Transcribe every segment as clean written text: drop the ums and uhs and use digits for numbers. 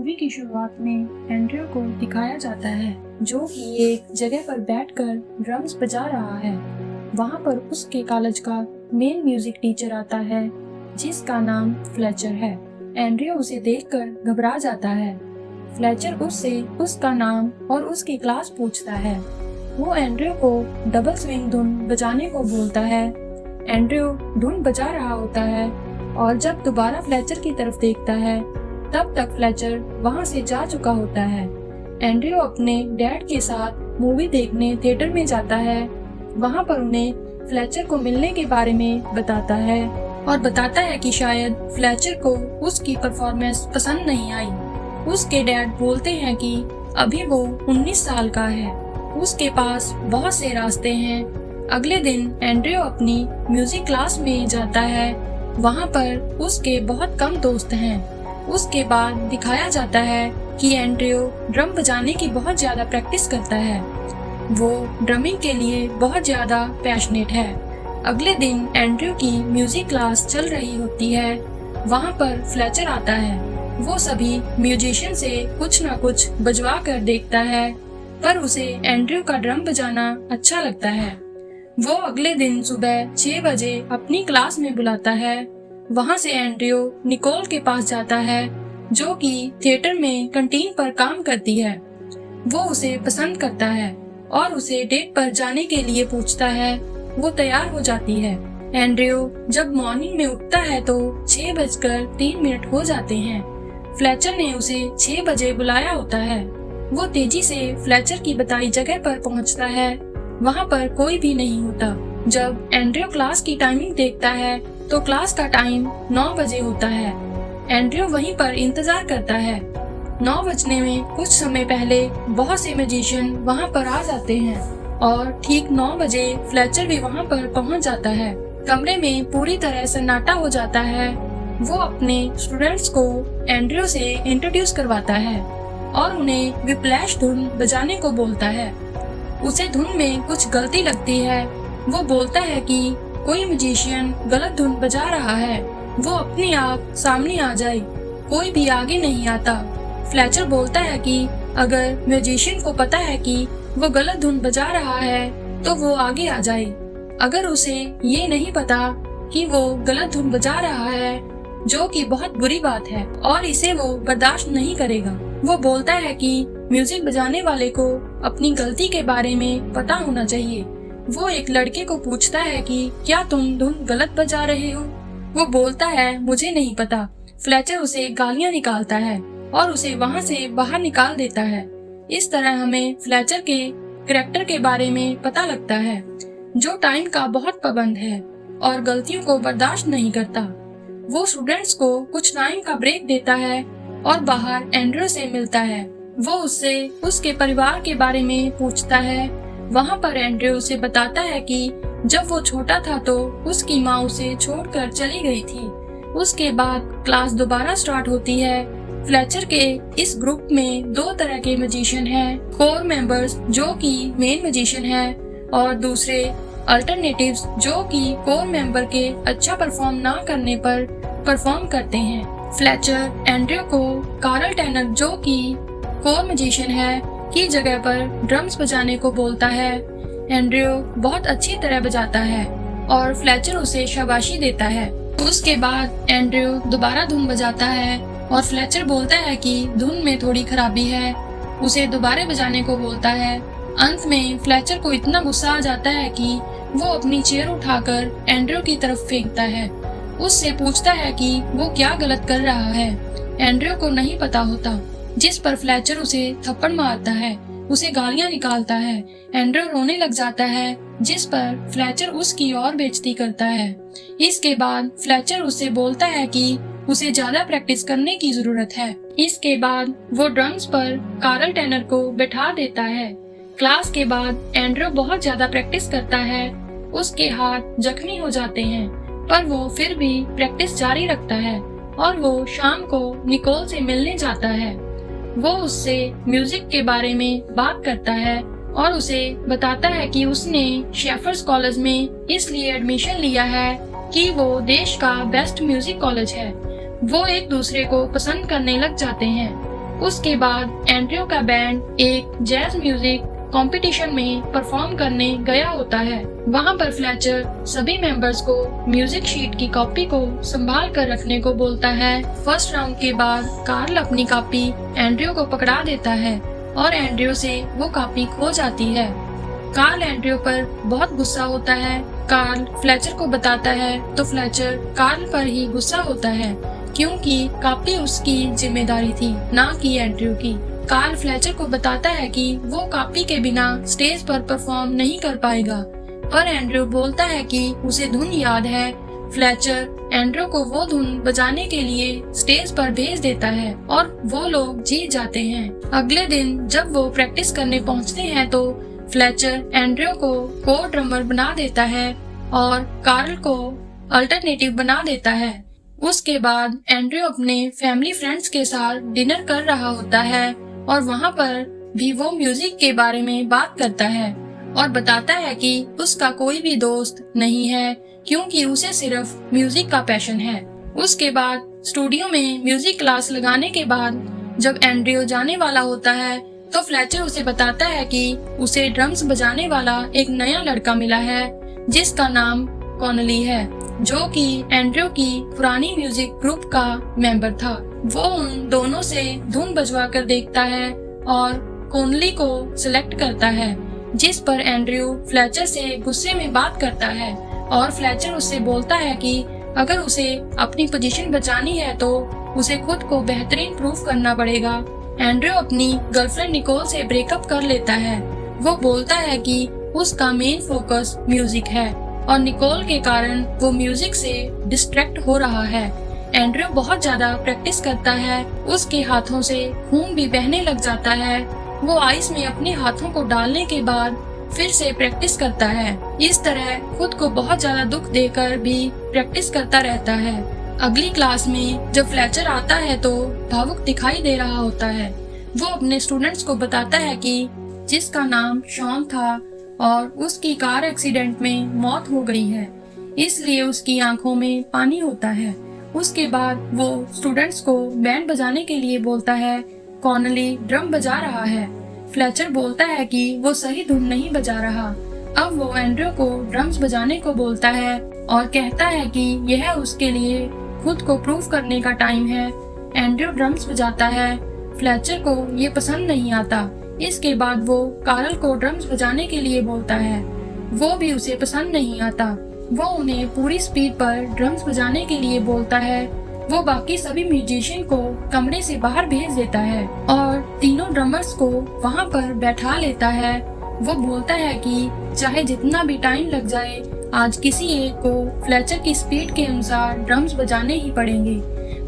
Movie की शुरुआत में एंड्रयू को दिखाया जाता है जो कि एक जगह पर बैठकर ड्रम्स बजा रहा है। वहाँ पर उसके कॉलेज का मेन म्यूजिक टीचर आता है जिसका नाम फ्लेचर है। एंड्रयू उसे देखकर घबरा जाता है। फ्लेचर उससे उसका नाम और उसकी क्लास पूछता है। वो एंड्रयू को डबल स्विंग धुन बजाने को बोलता है। एंड्रयू धुन बजा रहा होता है और जब दोबारा फ्लेचर की तरफ देखता है तब तक फ्लेचर वहाँ से जा चुका होता है। एंड्रयू अपने डैड के साथ मूवी देखने थिएटर में जाता है। वहाँ पर उन्हें फ्लेचर को मिलने के बारे में बताता है और बताता है कि शायद फ्लेचर को उसकी परफॉर्मेंस पसंद नहीं आई। उसके डैड बोलते हैं कि अभी वो 19 साल का है, उसके पास बहुत से रास्ते हैं। अगले दिन एंड्रयू अपनी म्यूजिक क्लास में जाता है। वहाँ पर उसके बहुत कम दोस्त हैं। उसके बाद दिखाया जाता है कि एंड्रयू ड्रम बजाने की बहुत ज्यादा प्रैक्टिस करता है। वो ड्रमिंग के लिए बहुत ज्यादा पैशनेट है। अगले दिन एंड्रयू की म्यूजिक क्लास चल रही होती है। वहाँ पर फ्लेचर आता है। वो सभी म्यूजिशियन से कुछ न कुछ बजवा कर देखता है पर उसे एंड्रयू का ड्रम बजाना अच्छा लगता है। वो अगले दिन सुबह 6 बजे अपनी क्लास में बुलाता है। वहाँ से एंड्रयू निकोल के पास जाता है जो कि थिएटर में कैंटीन पर काम करती है। वो उसे पसंद करता है और उसे डेट पर जाने के लिए पूछता है। वो तैयार हो जाती है। एंड्रयू जब मॉर्निंग में उठता है तो 6:03 हो जाते हैं। फ्लेचर ने उसे 6 बजे बुलाया होता है। वो तेजी से फ्लेचर की बताई जगह पर पहुंचता है। वहाँ पर कोई भी नहीं होता। जब एंड्रयू क्लास की टाइमिंग देखता है तो क्लास का टाइम 9 बजे होता है। एंड्रयू वहीं पर इंतजार करता है। 9 बजने में कुछ समय पहले बहुत से म्यूजिशियन वहाँ पर आ जाते हैं और ठीक 9 बजे फ्लेचर भी वहाँ पर पहुँच जाता है। कमरे में पूरी तरह सन्नाटा हो जाता है। वो अपने स्टूडेंट्स को एंड्रयू से इंट्रोड्यूस करवाता है और उन्हें विप्लैश धुन बजाने को बोलता है। उसे धुन में कुछ गलती लगती है। वो बोलता है कि कोई म्यूजिशियन गलत धुन बजा रहा है, वो अपने आप सामने आ जाए। कोई भी आगे नहीं आता। फ्लेचर बोलता है कि अगर म्यूजिशियन को पता है कि वो गलत धुन बजा रहा है तो वो आगे आ जाए। अगर उसे ये नहीं पता कि वो गलत धुन बजा रहा है, जो कि बहुत बुरी बात है और इसे वो बर्दाश्त नहीं करेगा। वो बोलता है कि म्यूजिक बजाने वाले को अपनी गलती के बारे में पता होना चाहिए। वो एक लड़के को पूछता है कि क्या तुम धुन गलत बजा रहे हो? वो बोलता है मुझे नहीं पता। फ्लेचर उसे गालियां निकालता है और उसे वहाँ से बाहर निकाल देता है। इस तरह हमें फ्लेचर के कैरेक्टर के बारे में पता लगता है जो टाइम का बहुत पाबंद है और गलतियों को बर्दाश्त नहीं करता। वो स्टूडेंट्स को कुछ टाइम का ब्रेक देता है और बाहर एंड्रयू से मिलता है। वो उससे उसके परिवार के बारे में पूछता है। वहाँ पर एंड्रयू उसे बताता है कि जब वो छोटा था तो उसकी माँ उसे छोड़कर चली गई थी। उसके बाद क्लास दोबारा स्टार्ट होती है। फ्लेचर के इस ग्रुप में 2 तरह के म्यूजिशियन हैं, कोर मेंबर्स जो कि मेन म्यूजिशियन हैं और दूसरे अल्टरनेटिव्स जो कि कोर मेंबर के अच्छा परफॉर्म ना करने पर परफॉर्म करते हैं। फ्लेचर एंड्रयू को कार्ल टैनर जो कि कोर म्यूजिशियन है की जगह पर ड्रम्स बजाने को बोलता है। एंड्रयू बहुत अच्छी तरह बजाता है और फ्लेचर उसे शाबाशी देता है। उसके बाद एंड्रयू दोबारा धुन बजाता है और फ्लेचर बोलता है कि धुन में थोड़ी खराबी है। उसे दोबारा बजाने को बोलता है। अंत में फ्लेचर को इतना गुस्सा आ जाता है कि वो अपनी चेयर उठाकर एंड्रयू की तरफ फेंकता है। उससे पूछता है कि वो क्या गलत कर रहा है। एंड्रयू को नहीं पता होता, जिस पर फ्लेचर उसे थप्पड़ मारता है, उसे गालियां निकालता है। एंड्रयू रोने लग जाता है, जिस पर फ्लेचर उसकी और बेइज्जती करता है। इसके बाद फ्लेचर उससे बोलता है कि उसे ज्यादा प्रैक्टिस करने की जरूरत है। इसके बाद वो ड्रम्स पर कार्ल टैनर को बैठा देता है। क्लास के बाद एंड्रयू बहुत ज्यादा प्रैक्टिस करता है। उसके हाथ जख्मी हो जाते हैं पर वो फिर भी प्रैक्टिस जारी रखता है और वो शाम को निकोल से मिलने जाता है। वो उससे म्यूजिक के बारे में बात करता है और उसे बताता है कि उसने शेफर्स कॉलेज में इसलिए एडमिशन लिया है कि वो देश का बेस्ट म्यूजिक कॉलेज है। वो एक दूसरे को पसंद करने लग जाते हैं। उसके बाद एंड्रयू का बैंड एक जैज म्यूजिक कंपटीशन में परफॉर्म करने गया होता है। वहाँ पर फ्लेचर सभी मेंबर्स को म्यूजिक शीट की कॉपी को संभाल कर रखने को बोलता है। फर्स्ट राउंड के बाद कार्ल अपनी कॉपी एंड्रयू को पकड़ा देता है और एंड्रयू से वो कॉपी खो जाती है। कार्ल एंड्रयू पर बहुत गुस्सा होता है। कार्ल फ्लेचर को बताता है तो फ्लेचर कार्ल पर ही गुस्सा होता है क्योंकि कॉपी उसकी जिम्मेदारी थी, ना कि एंड्रयू की। कार्ल फ्लेचर को बताता है कि वो कॉपी के बिना स्टेज पर परफॉर्म नहीं कर पाएगा, पर एंड्रयू बोलता है कि उसे धुन याद है। फ्लेचर एंड्रयू को वो धुन बजाने के लिए स्टेज पर भेज देता है और वो लोग जीत जाते हैं। अगले दिन जब वो प्रैक्टिस करने पहुंचते हैं तो फ्लेचर एंड्रयू को को ड्रमर बना देता है और कार्ल को अल्टरनेटिव बना देता है। उसके बाद एंड्रयू अपने फैमिली फ्रेंड्स के साथ डिनर कर रहा होता है और वहाँ पर भी वो म्यूजिक के बारे में बात करता है और बताता है कि उसका कोई भी दोस्त नहीं है क्योंकि उसे सिर्फ म्यूजिक का पैशन है। उसके बाद स्टूडियो में म्यूजिक क्लास लगाने के बाद जब एंड्रयू जाने वाला होता है तो फ्लेचर उसे बताता है कि उसे ड्रम्स बजाने वाला एक नया लड़का मिला है जिसका नाम कॉनली है, जो कि एंड्रयू की पुरानी म्यूजिक ग्रुप का मेंबर था। वो उन दोनों से धुन बजवा कर देखता है और कॉनली को सिलेक्ट करता है, जिस पर एंड्रयू फ्लेचर से गुस्से में बात करता है और फ्लेचर उससे बोलता है कि अगर उसे अपनी पोजीशन बचानी है तो उसे खुद को बेहतरीन प्रूफ करना पड़ेगा। एंड्रयू अपनी गर्लफ्रेंड निकोल से ब्रेकअप कर लेता है। वो बोलता है कि उसका मेन फोकस म्यूजिक है और निकोल के कारण वो म्यूजिक से डिस्ट्रैक्ट हो रहा है। एंड्रयू बहुत ज्यादा प्रैक्टिस करता है, उसके हाथों से खून भी बहने लग जाता है। वो आइस में अपने हाथों को डालने के बाद फिर से प्रैक्टिस करता है। इस तरह खुद को बहुत ज्यादा दुख देकर भी प्रैक्टिस करता रहता है। अगली क्लास में जब फ्लेचर आता है तो भावुक दिखाई दे रहा होता है। वो अपने स्टूडेंट्स को बताता है कि जिसका नाम शॉन था और उसकी कार एक्सीडेंट में मौत हो गई है, इसलिए उसकी आंखों में पानी होता है। उसके बाद वो स्टूडेंट्स को बैंड बजाने के लिए बोलता है। कॉनली ड्रम बजा रहा है। फ्लेचर बोलता है कि वो सही धुन नहीं बजा रहा। अब वो एंड्रयू को ड्रम्स बजाने को बोलता है और कहता है कि यह उसके लिए खुद को प्रूव करने का टाइम है। एंड्रयू ड्रम्स बजाता है। फ्लेचर को ये पसंद नहीं आता। इसके बाद वो कार्ल को ड्रम्स बजाने के लिए बोलता है। वो भी उसे पसंद नहीं आता। वो उन्हें पूरी स्पीड पर ड्रम्स बजाने के लिए बोलता है। वो बाकी सभी म्यूजिशियन को कमरे से बाहर भेज देता है और तीनों ड्रमर्स को वहाँ पर बैठा लेता है। वो बोलता है कि चाहे जितना भी टाइम लग जाए, आज किसी एक को फ्लेचर की स्पीड के अनुसार ड्रम्स बजाने ही पड़ेंगे।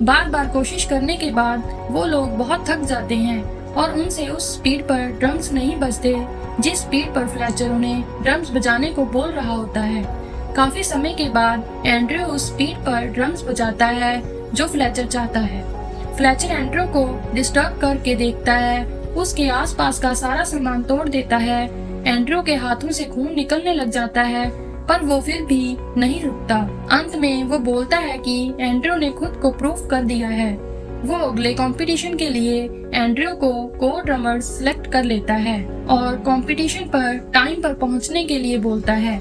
बार बार कोशिश करने के बाद वो लोग बहुत थक जाते हैं और उनसे उस स्पीड पर ड्रम्स नहीं बजते जिस स्पीड पर फ्लेचर उन्हें ड्रम्स बजाने को बोल रहा होता है। काफी समय के बाद एंड्रयू उस स्पीड पर ड्रम्स बजाता है जो फ्लेचर चाहता है। फ्लेचर एंड्रयू को डिस्टर्ब करके देखता है। उसके आसपास का सारा सामान तोड़ देता है। एंड्रयू के हाथों से खून निकलने लग जाता है, पर वो फिर भी नहीं रुकता। अंत में वो बोलता है कि एंड्रयू ने खुद को प्रूफ कर दिया है। वो अगले कंपटीशन के लिए एंड्रयू को को ड्रमर सिलेक्ट कर लेता है और कंपटीशन पर टाइम पर पहुंचने के लिए बोलता है।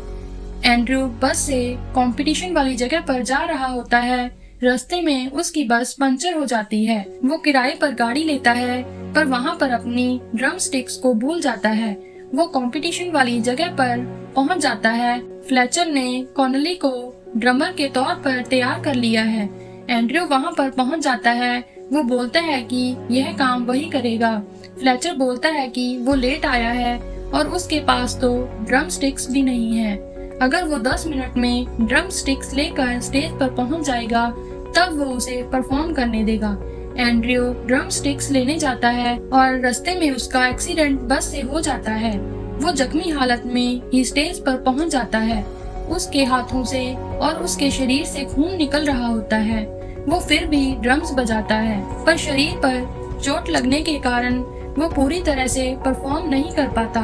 एंड्रयू बस से कंपटीशन वाली जगह पर जा रहा होता है। रास्ते में उसकी बस पंचर हो जाती है। वो किराए पर गाड़ी लेता है, पर वहाँ पर अपनी ड्रम स्टिक्स को भूल जाता है। वो कंपटीशन वाली जगह पर पहुँच जाता है। फ्लेचर ने कॉनली को ड्रमर के तौर पर तैयार कर लिया है। एंड्रयू वहाँ पर पहुँच जाता है। वो बोलता है कि यह काम वही करेगा। फ्लेचर बोलता है कि वो लेट आया है और उसके पास तो ड्रम स्टिक्स भी नहीं है। अगर वो 10 मिनट में ड्रम स्टिक्स लेकर स्टेज पर पहुंच जाएगा तब वो उसे परफॉर्म करने देगा। एंड्रयू ड्रम स्टिक्स लेने जाता है और रास्ते में उसका एक्सीडेंट बस से हो जाता है। वो जख्मी हालत में ही स्टेज पर पहुंच जाता है। उसके हाथों से और उसके शरीर से खून निकल रहा होता है। वो फिर भी ड्रम्स बजाता है, पर शरीर पर चोट लगने के कारण वो पूरी तरह से परफॉर्म नहीं कर पाता।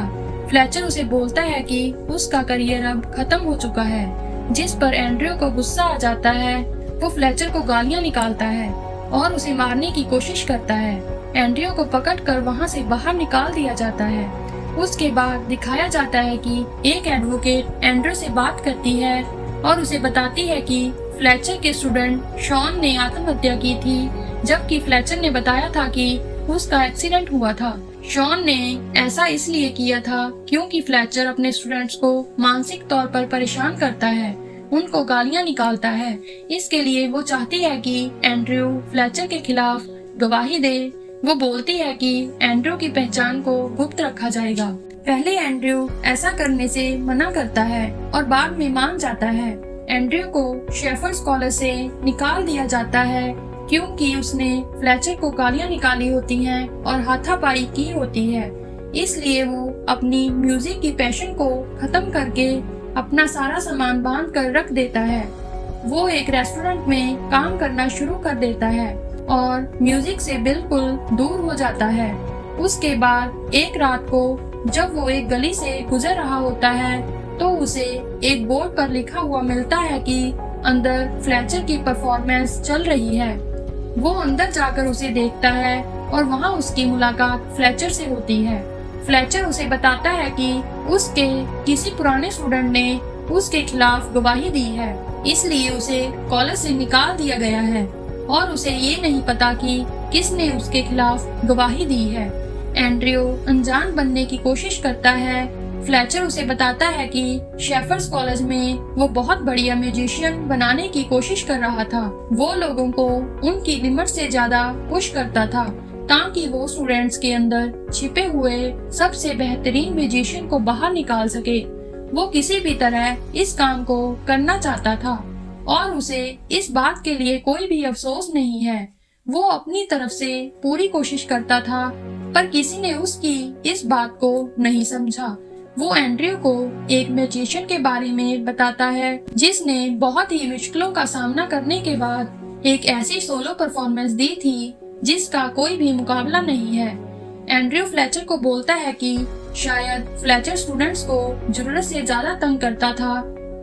फ्लेचर उसे बोलता है कि उसका करियर अब खत्म हो चुका है, जिस पर एंड्रयू को गुस्सा आ जाता है। वो फ्लेचर को गालियां निकालता है और उसे मारने की कोशिश करता है। एंड्रयू को पकड़कर वहाँ से बाहर निकाल दिया जाता है। उसके बाद दिखाया जाता है कि एक एडवोकेट एंड्रयू से बात करती है और उसे बताती है कि फ्लेचर के स्टूडेंट शॉन ने आत्महत्या की थी, जबकि फ्लेचर ने बताया था कि उसका एक्सीडेंट हुआ था। शॉन ने ऐसा इसलिए किया था क्योंकि फ्लेचर अपने स्टूडेंट्स को मानसिक तौर पर परेशान करता है, उनको गालियां निकालता है। इसके लिए वो चाहती है कि एंड्रयू फ्लेचर के खिलाफ गवाही दे। वो बोलती है कि एंड्रयू की पहचान को गुप्त रखा जाएगा। पहले एंड्रयू ऐसा करने से मना करता है और बाद में मान जाता है। एंड्रयू को शेफर्ड्स कॉलेज से निकाल दिया जाता है क्योंकि उसने फ्लेचर को गालियां निकाली होती हैं और हाथापाई की होती है। इसलिए वो अपनी म्यूजिक की पैशन को खत्म करके अपना सारा सामान बांध कर रख देता है। वो एक रेस्टोरेंट में काम करना शुरू कर देता है और म्यूजिक से बिल्कुल दूर हो जाता है। उसके बाद एक रात को जब वो एक गली से गुजर रहा होता है तो उसे एक बोर्ड पर लिखा हुआ मिलता है कि अंदर फ्लेचर की परफॉर्मेंस चल रही है। वो अंदर जाकर उसे देखता है और वहाँ उसकी मुलाकात फ्लेचर से होती है। फ्लेचर उसे बताता है कि उसके किसी पुराने स्टूडेंट ने उसके खिलाफ गवाही दी है, इसलिए उसे कॉलेज से निकाल दिया गया है और उसे ये नहीं पता कि किसने उसके खिलाफ गवाही दी है। एंड्रयू अनजान बनने की कोशिश करता है। फ्लेचर उसे बताता है कि शेफर्ड्स कॉलेज में वो बहुत बढ़िया म्यूजिशियन बनाने की कोशिश कर रहा था। वो लोगों को उनकी लिमिट से ज्यादा पुश करता था ताकि वो स्टूडेंट्स के अंदर छिपे हुए सबसे बेहतरीन म्यूजिशियन को बाहर निकाल सके। वो किसी भी तरह इस काम को करना चाहता था और उसे इस बात के लिए कोई भी अफसोस नहीं है। वो अपनी तरफ से पूरी कोशिश करता था पर किसी ने उसकी इस बात को नहीं समझा। वो एंड्रयू को एक म्यूजिशियन के बारे में बताता है जिसने बहुत ही मुश्किलों का सामना करने के बाद एक ऐसी सोलो परफॉर्मेंस दी थी जिसका कोई भी मुकाबला नहीं है। एंड्रयू फ्लेचर को बोलता है कि शायद फ्लेचर स्टूडेंट्स को जरूरत से ज्यादा तंग करता था।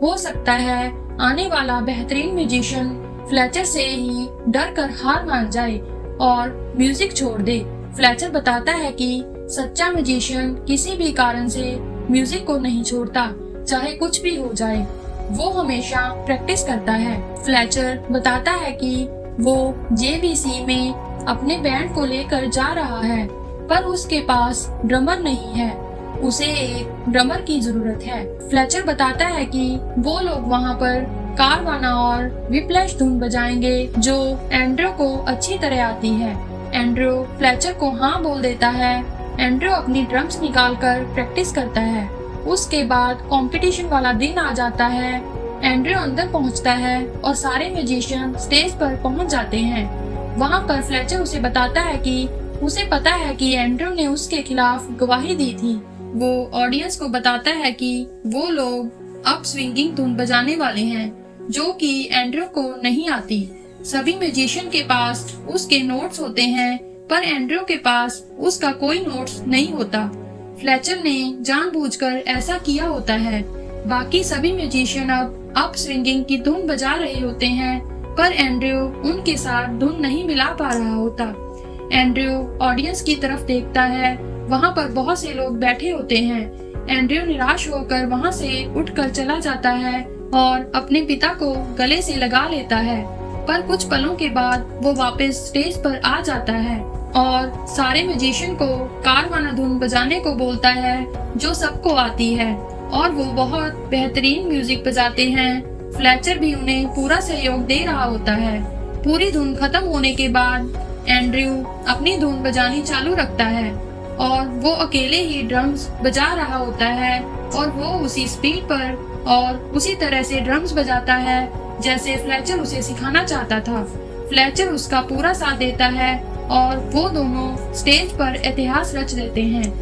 हो सकता है आने वाला बेहतरीन म्यूजिशियन फ्लेचर से ही डर कर हार मान जाए और म्यूजिक छोड़ दे। फ्लेचर बताता है कि सच्चा म्यूजिशियन किसी भी कारण से म्यूजिक को नहीं छोड़ता, चाहे कुछ भी हो जाए। वो हमेशा प्रैक्टिस करता है। फ्लेचर बताता है कि वो JVC में अपने बैंड को लेकर जा रहा है पर उसके पास ड्रमर नहीं है, उसे एक ड्रमर की जरूरत है। फ्लेचर बताता है कि वो लोग वहाँ पर कारवाना और विप्लैश धुन बजाएंगे जो एंड्रयू को अच्छी तरह आती है। एंड्रयू फ्लेचर को हाँ बोल देता है। एंड्रयू अपनी ड्रम्स निकालकर प्रैक्टिस करता है। उसके बाद कंपटीशन वाला दिन आ जाता है। एंड्रयू अंदर पहुंचता है और सारे म्यूजिशियन स्टेज पर पहुंच जाते हैं। वहां पर फ्लेचर उसे बताता है कि उसे पता है कि एंड्रयू ने उसके खिलाफ गवाही दी थी। वो ऑडियंस को बताता है कि वो लोग अब स्विंगिंग धुन बजाने वाले हैं जो कि एंड्रयू को नहीं आती। सभी म्यूजिशियन के पास उसके नोट्स होते हैं पर एंड्रयू के पास उसका कोई नोट्स नहीं होता। फ्लेचर ने जानबूझकर ऐसा किया होता है। बाकी सभी म्यूजिशियन अब स्विंगिंग की धुन बजा रहे होते हैं पर एंड्रयू उनके साथ धुन नहीं मिला पा रहा होता। एंड्रयू ऑडियंस की तरफ देखता है, वहाँ पर बहुत से लोग बैठे होते हैं। एंड्रयू निराश होकर वहाँ से उठकर चला जाता है और अपने पिता को गले से लगा लेता है, पर कुछ पलों के बाद वो वापस स्टेज पर आ जाता है और सारे म्यूजिशियन को कारवाना धुन बजाने को बोलता है जो सबको आती है और वो बहुत बेहतरीन म्यूजिक बजाते हैं। फ्लेचर भी उन्हें पूरा सहयोग दे रहा होता है। पूरी धुन खत्म होने के बाद एंड्रयू अपनी धुन बजानी चालू रखता है और वो अकेले ही ड्रम्स बजा रहा होता है और वो उसी स्पीड पर और उसी तरह से ड्रम्स बजाता है जैसे फ्लेचर उसे सिखाना चाहता था। फ्लेचर उसका पूरा साथ देता है और वो दोनों स्टेज पर इतिहास रच देते हैं।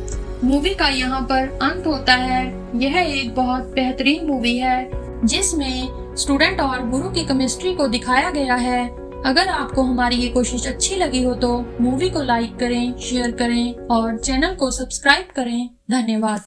मूवी का यहाँ पर अंत होता है। यह एक बहुत बेहतरीन मूवी है जिसमें स्टूडेंट और गुरु की केमिस्ट्री को दिखाया गया है। अगर आपको हमारी ये कोशिश अच्छी लगी हो तो मूवी को लाइक करें, शेयर करें और चैनल को सब्सक्राइब करें। धन्यवाद।